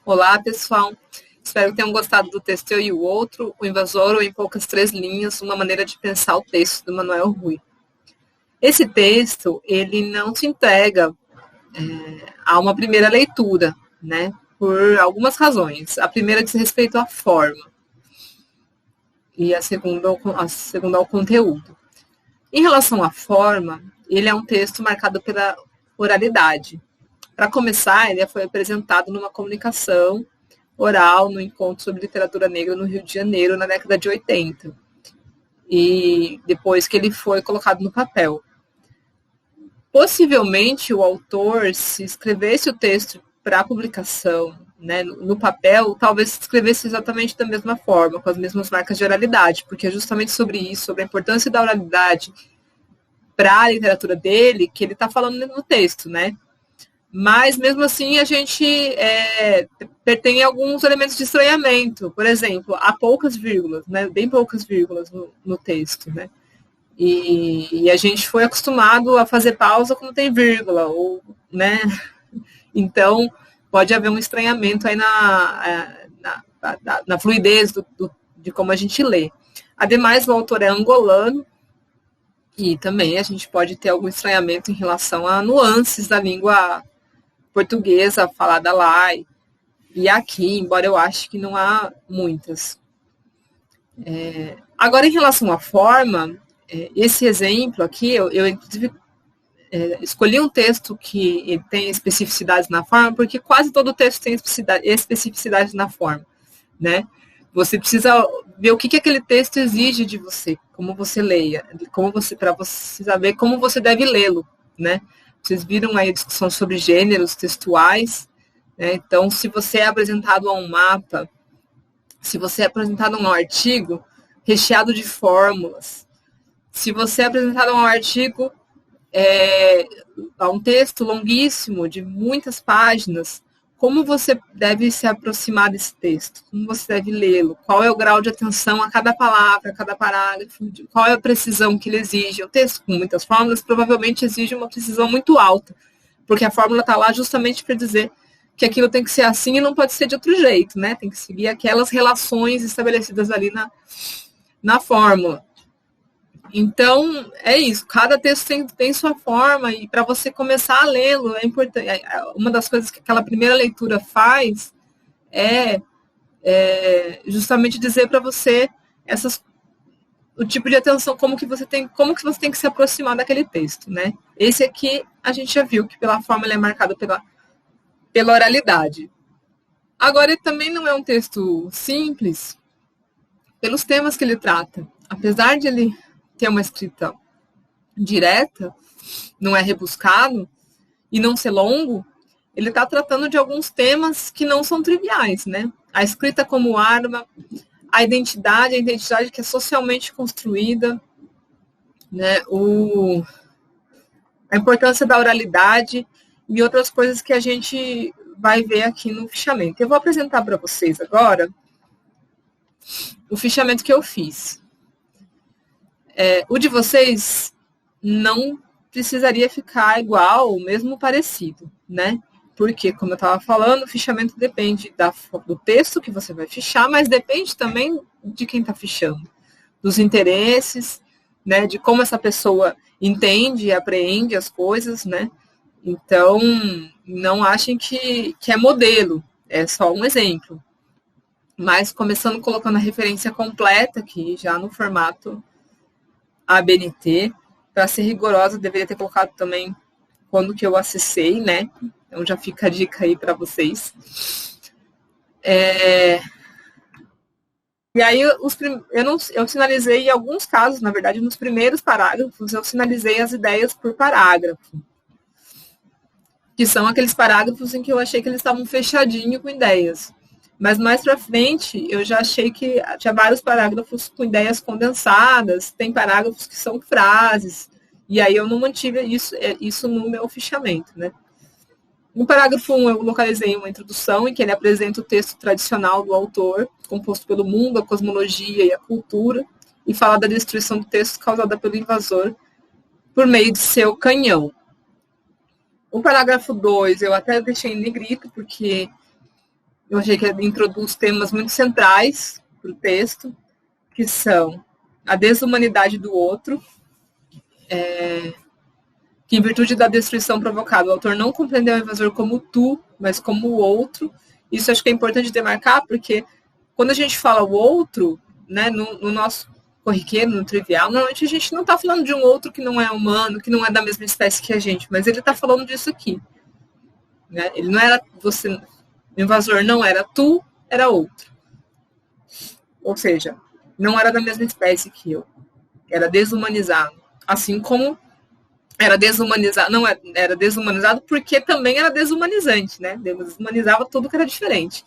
Olá, pessoal. Espero que tenham gostado do texto Eu e o Outro, O Invasor, ou em poucas 3 linhas, uma maneira de pensar o texto do Manuel Rui. Esse texto, ele não se entrega a uma primeira leitura, né? Por algumas razões. A primeira diz respeito à forma e a segunda ao conteúdo. Em relação à forma, ele é um texto marcado pela oralidade. Para começar, ele foi apresentado numa comunicação oral no Encontro sobre Literatura Negra no Rio de Janeiro, na década de 80. E depois que ele foi colocado no papel. Possivelmente, o autor, se escrevesse o texto para publicação, né, no papel, talvez escrevesse exatamente da mesma forma, com as mesmas marcas de oralidade, porque é justamente sobre isso, sobre a importância da oralidade para a literatura dele, que ele está falando no texto, né? Mas, mesmo assim, a gente tem alguns elementos de estranhamento. Por exemplo, há poucas vírgulas, né? Bem poucas vírgulas no texto, né? E a gente foi acostumado a fazer pausa quando tem vírgula, ou, né? Então, pode haver um estranhamento aí na fluidez de como a gente lê. Ademais, o autor é angolano, e também a gente pode ter algum estranhamento em relação a nuances da língua portuguesa falada lá e aqui, embora eu ache que não há muitas. Agora, em relação à forma, esse exemplo aqui, eu inclusive escolhi um texto que tem especificidades na forma, porque quase todo texto tem especificidades na forma, né? Você precisa ver o que aquele texto exige de você, como você leia, para você saber como você deve lê-lo, né? Vocês viram aí a discussão sobre gêneros textuais, né? Então, se você é apresentado a um mapa, se você é apresentado a um artigo recheado de fórmulas, se você é apresentado a um artigo, a um texto longuíssimo, de muitas páginas, como você deve se aproximar desse texto? Como você deve lê-lo? Qual é o grau de atenção a cada palavra, a cada parágrafo? Qual é a precisão que ele exige? O texto com muitas fórmulas provavelmente exige uma precisão muito alta, porque a fórmula está lá justamente para dizer que aquilo tem que ser assim e não pode ser de outro jeito, né? Tem que seguir aquelas relações estabelecidas ali na fórmula. Então, é isso. Cada texto tem sua forma, e para você começar a lê-lo, é importante. Uma das coisas que aquela primeira leitura faz é justamente dizer para você o tipo de atenção, como que você tem que se aproximar daquele texto, né? Esse aqui a gente já viu que pela forma ele é marcado pela oralidade. Agora, ele também não é um texto simples pelos temas que ele trata. Apesar de ele ter uma escrita direta, não é rebuscado, e não ser longo, ele está tratando de alguns temas que não são triviais, né? A escrita como arma, a identidade que é socialmente construída, né? A importância da oralidade e outras coisas que a gente vai ver aqui no fichamento. Eu vou apresentar para vocês agora o fichamento que eu fiz. O de vocês não precisaria ficar igual ou mesmo parecido, né? Porque, como eu estava falando, o fichamento depende do texto que você vai fichar, mas depende também de quem está fichando, dos interesses, né? De como essa pessoa entende e apreende as coisas, né? Então, não achem que é modelo, é só um exemplo. Mas, começando colocando a referência completa aqui, já no formato ABNT, para ser rigorosa, deveria ter colocado também quando que eu acessei, né? Então já fica a dica aí para vocês. E aí eu sinalizei em alguns casos, na verdade, nos primeiros parágrafos, eu sinalizei as ideias por parágrafo, que são aqueles parágrafos em que eu achei que eles estavam fechadinhos com ideias. Mas mais para frente, eu já achei que tinha vários parágrafos com ideias condensadas, tem parágrafos que são frases, e aí eu não mantive isso no meu fichamento, né? No parágrafo 1, eu localizei uma introdução em que ele apresenta o texto tradicional do autor, composto pelo mundo, a cosmologia e a cultura, e fala da destruição do texto causada pelo invasor por meio de seu canhão. O parágrafo 2, eu até deixei em negrito, porque Eu achei que ele introduz temas muito centrais para o texto, que são a desumanidade do outro, que em virtude da destruição provocada, o autor não compreendeu o invasor como tu, mas como o outro. Isso acho que é importante demarcar, porque quando a gente fala o outro, né, no nosso corriqueiro, no trivial, normalmente a gente não está falando de um outro que não é humano, que não é da mesma espécie que a gente, mas ele está falando disso aqui. Né? Ele não era você, o invasor não era tu, era outro. Ou seja, não era da mesma espécie que eu. Era desumanizado. Assim como era desumanizado, não era desumanizado porque também era desumanizante, né? Desumanizava tudo que era diferente.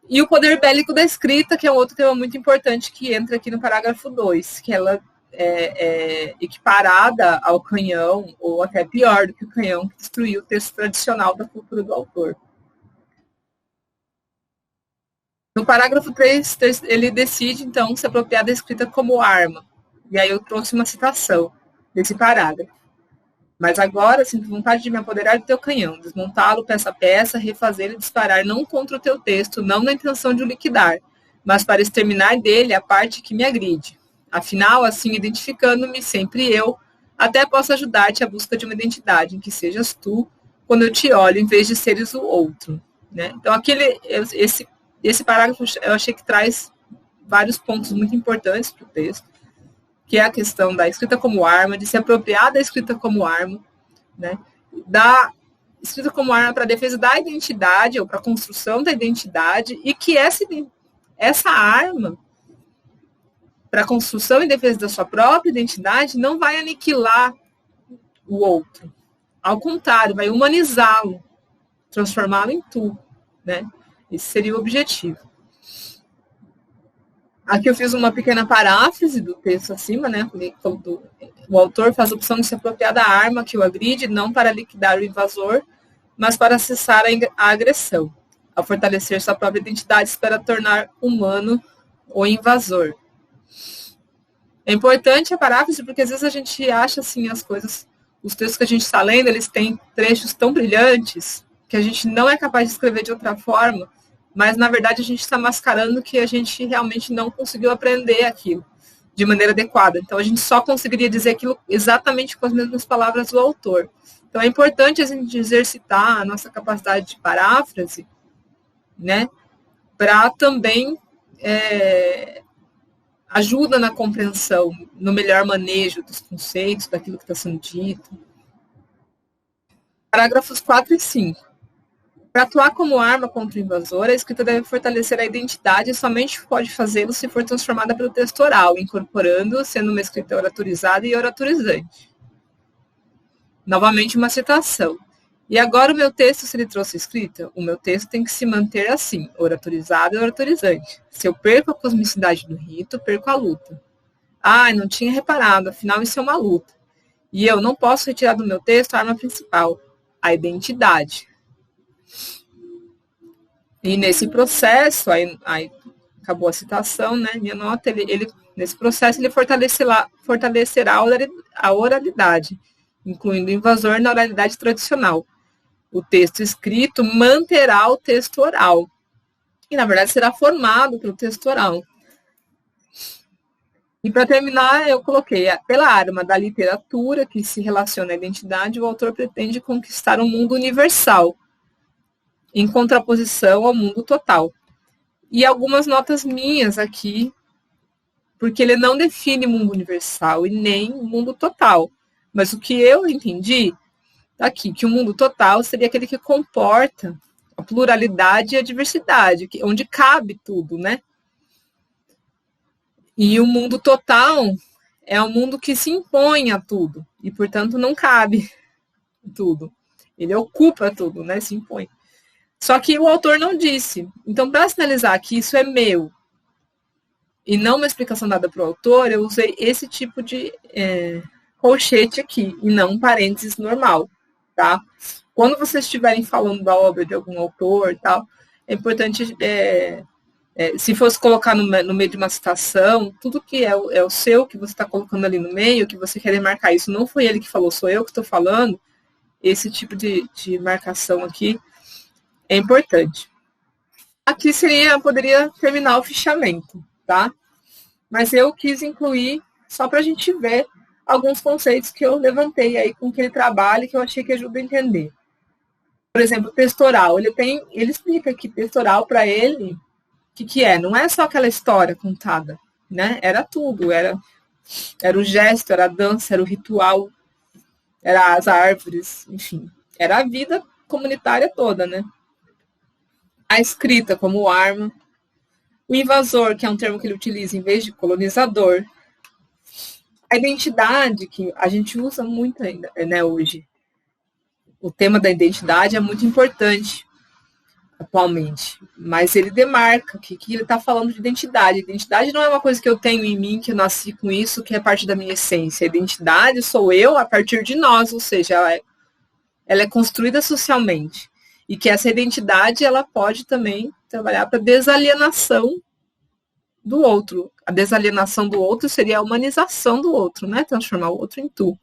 E o poder bélico da escrita, que é um outro tema muito importante que entra aqui no parágrafo 2, que ela é equiparada ao canhão, ou até pior do que o canhão, que destruiu o texto tradicional da cultura do autor. No parágrafo 3, ele decide, então, se apropriar da escrita como arma. E aí eu trouxe uma citação desse parágrafo. Mas agora sinto vontade de me apoderar do teu canhão, desmontá-lo peça a peça, refazê-lo e disparar não contra o teu texto, não na intenção de o liquidar, mas para exterminar dele a parte que me agride. Afinal, assim, identificando-me sempre eu, até posso ajudar-te à busca de uma identidade em que sejas tu, quando eu te olho, em vez de seres o outro. Né? Então, esse parágrafo eu achei que traz vários pontos muito importantes para o texto, que é a questão da escrita como arma, de se apropriar da escrita como arma, né? Da escrita como arma para a defesa da identidade, ou para a construção da identidade, e que essa arma, para a construção e defesa da sua própria identidade, não vai aniquilar o outro. Ao contrário, vai humanizá-lo, transformá-lo em tu, né? Esse seria o objetivo. Aqui eu fiz uma pequena paráfrase do texto acima, né? O autor faz a opção de se apropriar da arma que o agride, não para liquidar o invasor, mas para cessar a agressão, ao fortalecer sua própria identidade para tornar humano o invasor. É importante a paráfrase porque às vezes a gente acha assim as coisas, os textos que a gente está lendo, eles têm trechos tão brilhantes que a gente não é capaz de escrever de outra forma, mas na verdade a gente está mascarando que a gente realmente não conseguiu aprender aquilo de maneira adequada. Então a gente só conseguiria dizer aquilo exatamente com as mesmas palavras do autor. Então é importante a gente exercitar a nossa capacidade de paráfrase, né, para também ajuda na compreensão, no melhor manejo dos conceitos, daquilo que está sendo dito. Parágrafos 4 e 5. Para atuar como arma contra o invasor, a escrita deve fortalecer a identidade e somente pode fazê-lo se for transformada pelo texto oral, incorporando, sendo uma escrita oratorizada e oratorizante. Novamente uma citação. E agora o meu texto, se ele trouxe escrita, o meu texto tem que se manter assim, oratorizado e oratorizante. Se eu perco a cosmicidade do rito, perco a luta. Não tinha reparado, afinal isso é uma luta. E eu não posso retirar do meu texto a arma principal, a identidade. E nesse processo, aí acabou a citação, né? Minha nota, nesse processo ele fortalecerá a oralidade, incluindo o invasor na oralidade tradicional. O texto escrito manterá o texto oral. E, na verdade, será formado pelo texto oral. E, para terminar, eu coloquei, pela arma da literatura, que se relaciona à identidade, o autor pretende conquistar um mundo universal, em contraposição ao mundo total. E algumas notas minhas aqui, porque ele não define mundo universal e nem mundo total. Mas o que eu entendi aqui, que o mundo total seria aquele que comporta a pluralidade e a diversidade, onde cabe tudo, né? E o mundo total é um mundo que se impõe a tudo, e, portanto, não cabe tudo. Ele ocupa tudo, né? Se impõe. Só que o autor não disse. Então, para sinalizar que isso é meu, e não uma explicação dada para o autor, eu usei esse tipo de colchete aqui, e não um parênteses normal, tá? Quando vocês estiverem falando da obra de algum autor, tal, é importante, se fosse colocar no meio de uma citação, tudo que é o seu, que você está colocando ali no meio, que você quer marcar isso, não foi ele que falou, sou eu que estou falando, esse tipo de marcação aqui é importante. aqui poderia terminar o fichamento, tá? Mas eu quis incluir só para a gente ver alguns conceitos que eu levantei aí com aquele trabalho que eu achei que ajuda a entender. Por exemplo, texto oral. Ele explica que texto oral para ele, o que é? Não é só aquela história contada, né? Era tudo, era o gesto, era a dança, era o ritual, era as árvores, enfim, era a vida comunitária toda, né? A escrita como arma, o invasor, que é um termo que ele utiliza em vez de colonizador, a identidade, que a gente usa muito ainda, né, hoje. O tema da identidade é muito importante atualmente, mas ele demarca que ele está falando de identidade. Identidade não é uma coisa que eu tenho em mim, que eu nasci com isso, que é parte da minha essência. A identidade sou eu a partir de nós, ou seja, ela é construída socialmente. E que essa identidade ela pode também trabalhar para desalienação do outro. A desalienação do outro seria a humanização do outro, né? Transformar o outro em tu.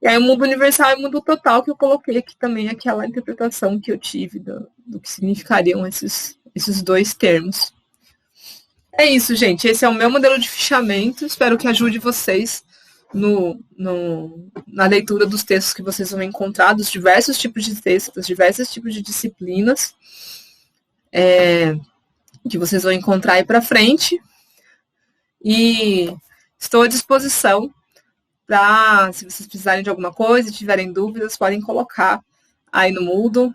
E aí o mundo universal e o mundo total, que eu coloquei aqui também, aquela interpretação que eu tive do que significariam esses dois termos. É isso, gente. Esse é o meu modelo de fichamento. Espero que ajude vocês na leitura dos textos que vocês vão encontrar, dos diversos tipos de textos, dos diversos tipos de disciplinas que vocês vão encontrar aí para frente. E estou à disposição para, se vocês precisarem de alguma coisa, tiverem dúvidas, podem colocar aí no Moodle.